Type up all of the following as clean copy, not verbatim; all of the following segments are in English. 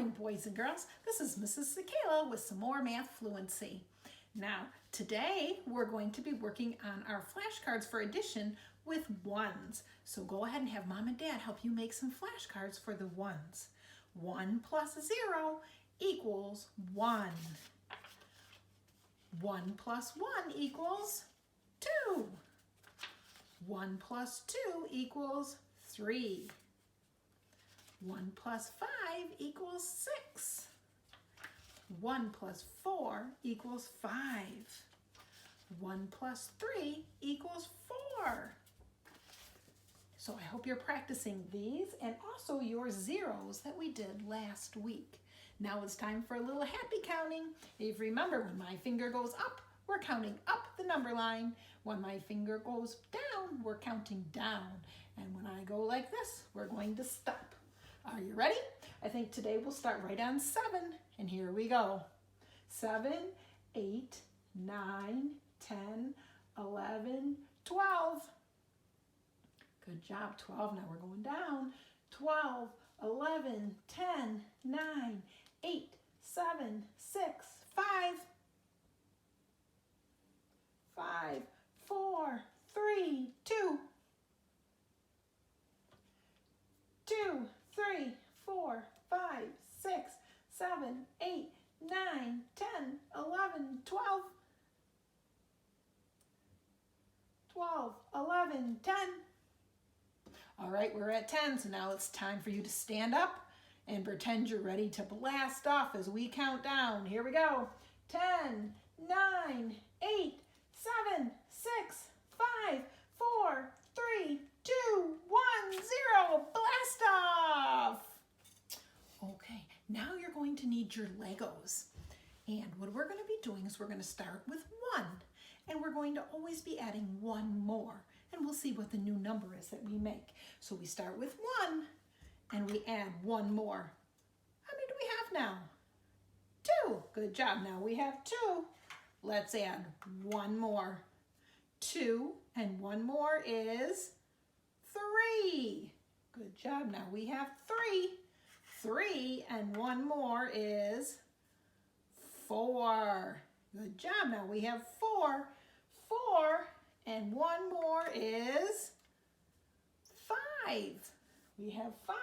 morning, boys and girls. This is Mrs. Sakela with some more math fluency. Now, today we're going to be working on our flashcards for addition with ones. So go ahead and have Mom and Dad help you make some flashcards for the ones. 1 plus 0 equals 1. 1 plus 1 equals 2. 1 plus 2 equals 3. 1 plus 5 equals 6. 1 plus 4 equals 5. 1 plus 3 equals 4. So I hope you're practicing these and also your zeros that we did last week. Now it's time for a little happy counting. If you remember, when my finger goes up, we're counting up the number line. When my finger goes down, we're counting down. And when I go like this, we're going to stop. Are you ready? I think today we'll start right on 7. And here we go. 7, 8, 9, 10, 11, 12. Good job, 12. Now we're going down. 12, 11, 10, 9, 8, 7, 6, 5. 5, 4, 3, 2. 2, 3, 4, 5, 6, 7, 8, 9, 10, 11, 12. 12, 11, 10. All right, we're at 10, so now it's time for you to stand up and pretend you're ready to blast off as we count down. Here we go. 10, 9, 8, 7, 6, 5, 4, 3, 2, 1, 0. Blast off. Okay, now you're going to need your Legos. And what we're going to be doing is we're going to start with 1. And we're going to always be adding 1 more. And we'll see what the new number is that we make. So we start with 1 and we add 1 more. How many do we have now? 2. Good job. Now we have 2. Let's add 1 more. 2 and 1 more is 3. Good job. Now we have 3. 3 and 1 more is 4. Good job. Now we have 4. 4 and 1 more is 5. We have 5.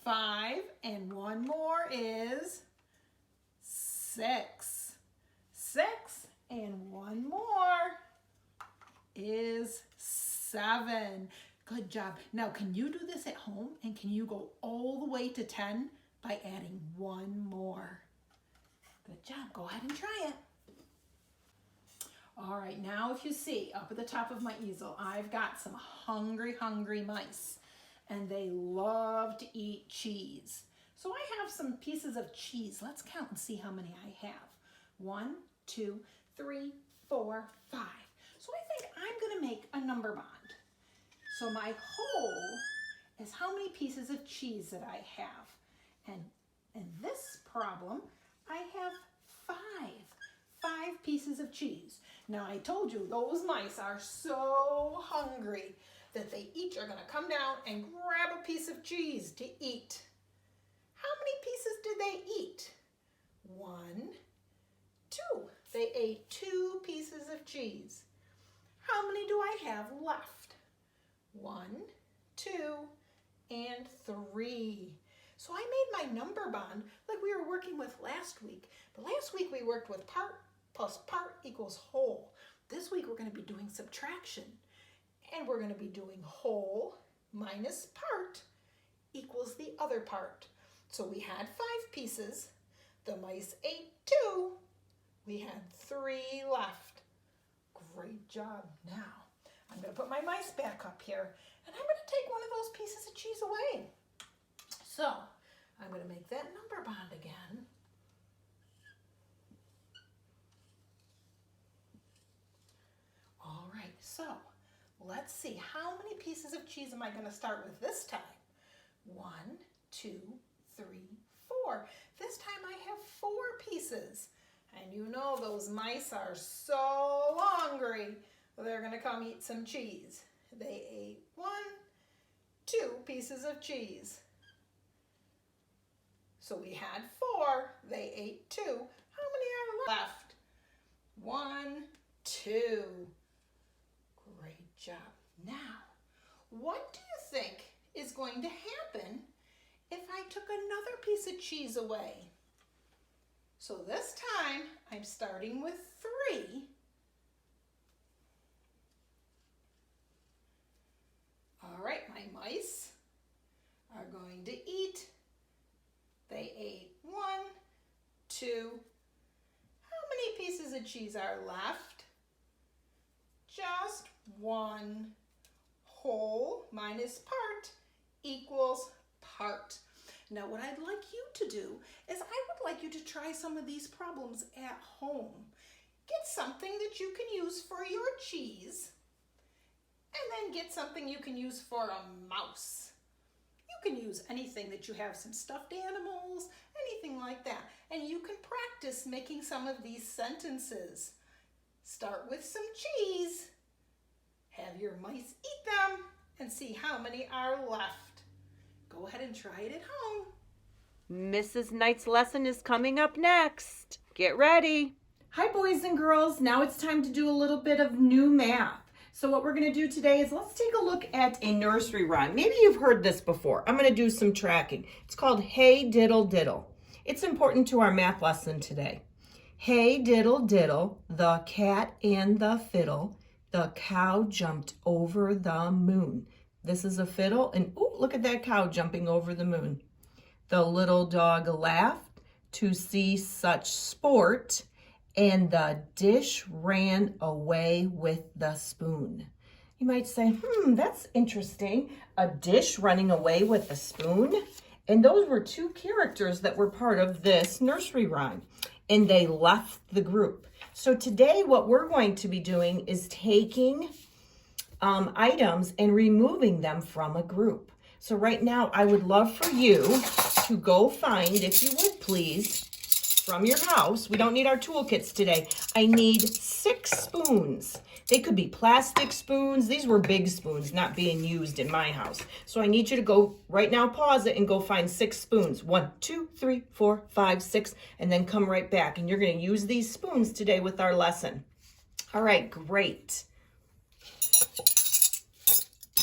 5 and 1 more is 6. 6 and 1 more is 7. Good job. Now, can you do this at home? And can you go all the way to 10 by adding 1 more? Good job. Go ahead and try it. All right, now if you see up at the top of my easel, I've got some hungry mice, and they love to eat cheese. So I have some pieces of cheese. Let's count and see how many I have. 1, 2, 3, 4, 5. So I think I'm going to make a number bond. So my whole is how many pieces of cheese that I have. And in this problem, I have 5 pieces of cheese. Now I told you those mice are so hungry that they each are going to come down and grab a piece of cheese to eat. How many pieces did they eat? 1, 2. They ate 2 pieces of cheese. How many do I have left? 1, 2, and 3. So I made my number bond like we were working with last week. But last week we worked with part plus part equals whole. This week we're going to be doing subtraction. And we're going to be doing whole minus part equals the other part. So we had 5 pieces. The mice ate 2. We had 3 left. Great job. Now, I'm going to put my mice back up here, and I'm going to take one of those pieces of cheese away. So, I'm going to make that number bond again. All right, so let's see. How many pieces of cheese am I going to start with this time? 1, 2, 3, 4. This time I have 4 pieces. And you know those mice are so hungry, they're going to come eat some cheese. They ate 1, 2 pieces of cheese. So we had 4, they ate 2. How many are left? 1, 2. Great job. Now, what do you think is going to happen if I took another piece of cheese away? So this time, I'm starting with 3. All right, my mice are going to eat. They ate 1, 2. How many pieces of cheese are left? Just 1. Whole minus part equals part. Now what I'd like you to do is I would like you to try some of these problems at home. Get something that you can use for your cheese, and then get something you can use for a mouse. You can use anything that you have, some stuffed animals, anything like that. And you can practice making some of these sentences. Start with some cheese. Have your mice eat them and see how many are left. Go ahead and try it at home. Mrs. Knight's lesson is coming up next. Get ready. Hi, boys and girls. Now it's time to do a little bit of new math. So what we're going to do today is let's take a look at a nursery rhyme. Maybe you've heard this before. I'm going to do some tracking. It's called Hey Diddle Diddle. It's important to our math lesson today. Hey diddle diddle, the cat and the fiddle, the cow jumped over the moon. This is a fiddle, and ooh, look at that cow jumping over the moon. The little dog laughed to see such sport, and the dish ran away with the spoon. You might say, that's interesting. A dish running away with a spoon? And those were 2 characters that were part of this nursery rhyme, and they left the group. So today what we're going to be doing is taking items and removing them from a group. So right now I would love for you to go find, if you would please, from your house. We don't need our toolkits today. I need 6 spoons. They could be plastic spoons. These were big spoons not being used in my house. So I need you to go right now, pause it, and go find 6 spoons. 1, 2, 3, 4, 5, 6, and then come right back. And you're going to use these spoons today with our lesson. All right, great.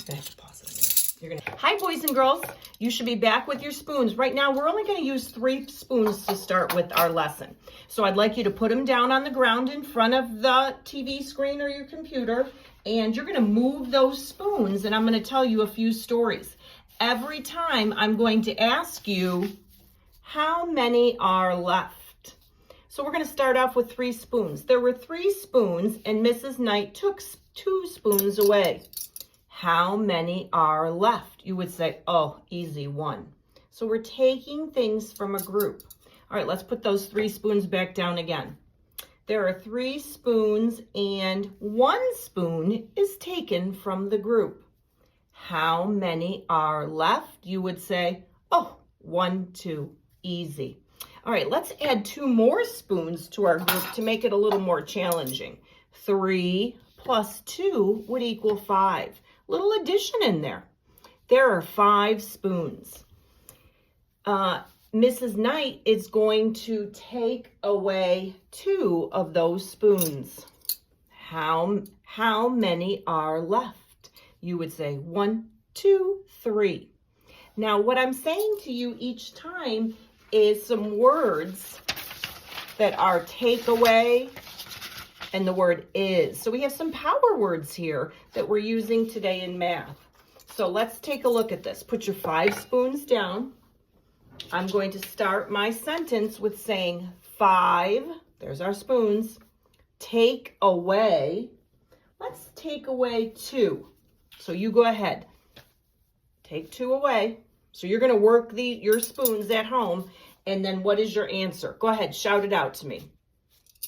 I have to pause it. Hi, boys and girls. You should be back with your spoons. Right now, we're only going to use 3 spoons to start with our lesson. So I'd like you to put them down on the ground in front of the TV screen or your computer, and you're going to move those spoons, and I'm going to tell you a few stories. Every time, I'm going to ask you, how many are left? So we're going to start off with 3 spoons. There were 3 spoons, and Mrs. Knight took 2 spoons away. How many are left? You would say, oh, easy, 1. So we're taking things from a group. All right, let's put those 3 spoons back down again. There are 3 spoons and 1 spoon is taken from the group. How many are left? You would say, oh, 1, 2, easy. All right, let's add 2 more spoons to our group to make it a little more challenging. 3 plus 2 would equal 5. Little addition in there. There are 5 spoons. Mrs. Knight is going to take away 2 of those spoons. How many are left? You would say 1, 2, 3. Now, what I'm saying to you each time is some words that are take away, and the word is. So we have some power words here that we're using today in math. So let's take a look at this. Put your 5 spoons down. I'm going to start my sentence with saying 5, there's our spoons, take away. Let's take away 2. So you go ahead. Take 2 away. So you're going to work your spoons at home. And then what is your answer? Go ahead, shout it out to me.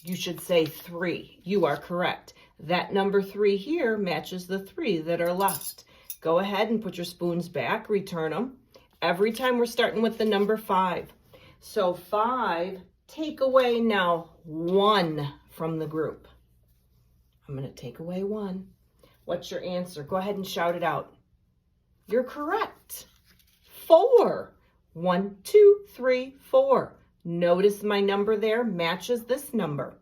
You should say 3. You are correct. That number 3 here matches the 3 that are left. Go ahead and put your spoons back, return them. Every time we're starting with the number 5. So 5, take away now 1 from the group. I'm going to take away 1. What's your answer? Go ahead and shout it out. You're correct. 4. 1, 2, 3, 4. Notice my number there matches this number.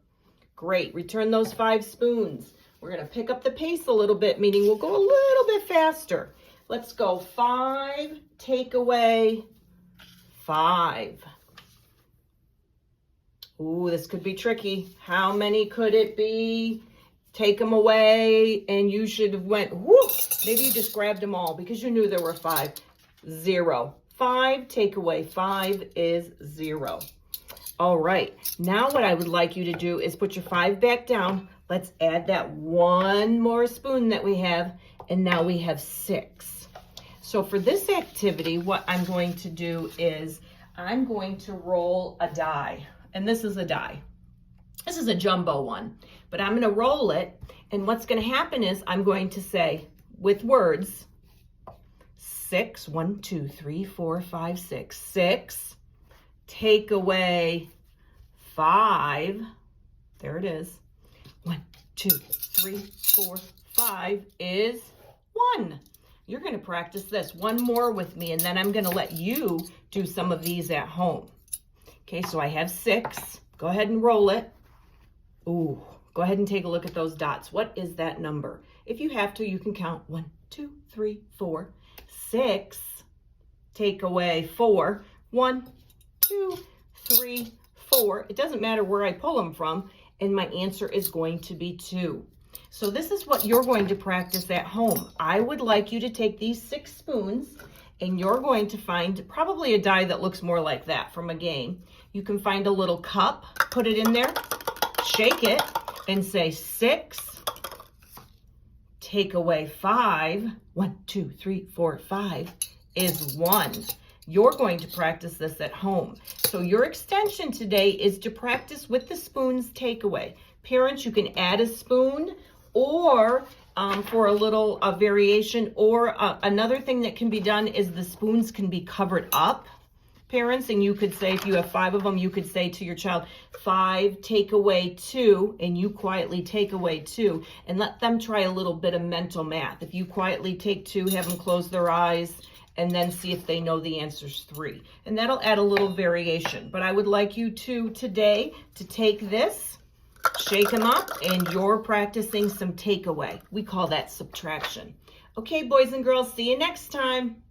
Great. Return those 5 spoons. We're going to pick up the pace a little bit, meaning we'll go a little bit faster. Let's go 5, take away 5. Ooh, this could be tricky. How many could it be? Take them away, and you should have went, whoop. Maybe you just grabbed them all because you knew there were 5. 0. 5, take away 5 is 0. All right, now what I would like you to do is put your 5 back down. Let's add that 1 more spoon that we have, and now we have 6. So for this activity, what I'm going to do is I'm going to roll a die, and this is a die. This is a jumbo one, but I'm going to roll it, and what's going to happen is I'm going to say, with words, 6, 1, 2, 3, 4, 5, 6, 6, take away 5, there it is, 1, 2, 3, 4, 5 is 1. You're going to practice this one more with me, and then I'm going to let you do some of these at home. Okay, so I have 6. Go ahead and roll it. Ooh, go ahead and take a look at those dots. What is that number? If you have to, you can count 1, 2, 3, 4, 6. Take away 4. 1, 2, 3, 4. It doesn't matter where I pull them from, and my answer is going to be 2. So this is what you're going to practice at home. I would like you to take these 6 spoons, and you're going to find probably a die that looks more like that from a game. You can find a little cup, put it in there, shake it, and say 6, take away 5, 1, 2, 3, 4, 5 is 1. You're going to practice this at home. So your extension today is to practice with the spoons takeaway. Parents, you can add a spoon, or for a little variation, or another thing that can be done is the spoons can be covered up, parents, and you could say, if you have 5 of them, you could say to your child, 5, take away 2, and you quietly take away 2, and let them try a little bit of mental math. If you quietly take 2, have them close their eyes, and then see if they know the answer's 3. And that'll add a little variation. But I would like you to today to take this, shake them up, and you're practicing some takeaway. We call that subtraction. Okay, boys and girls, see you next time.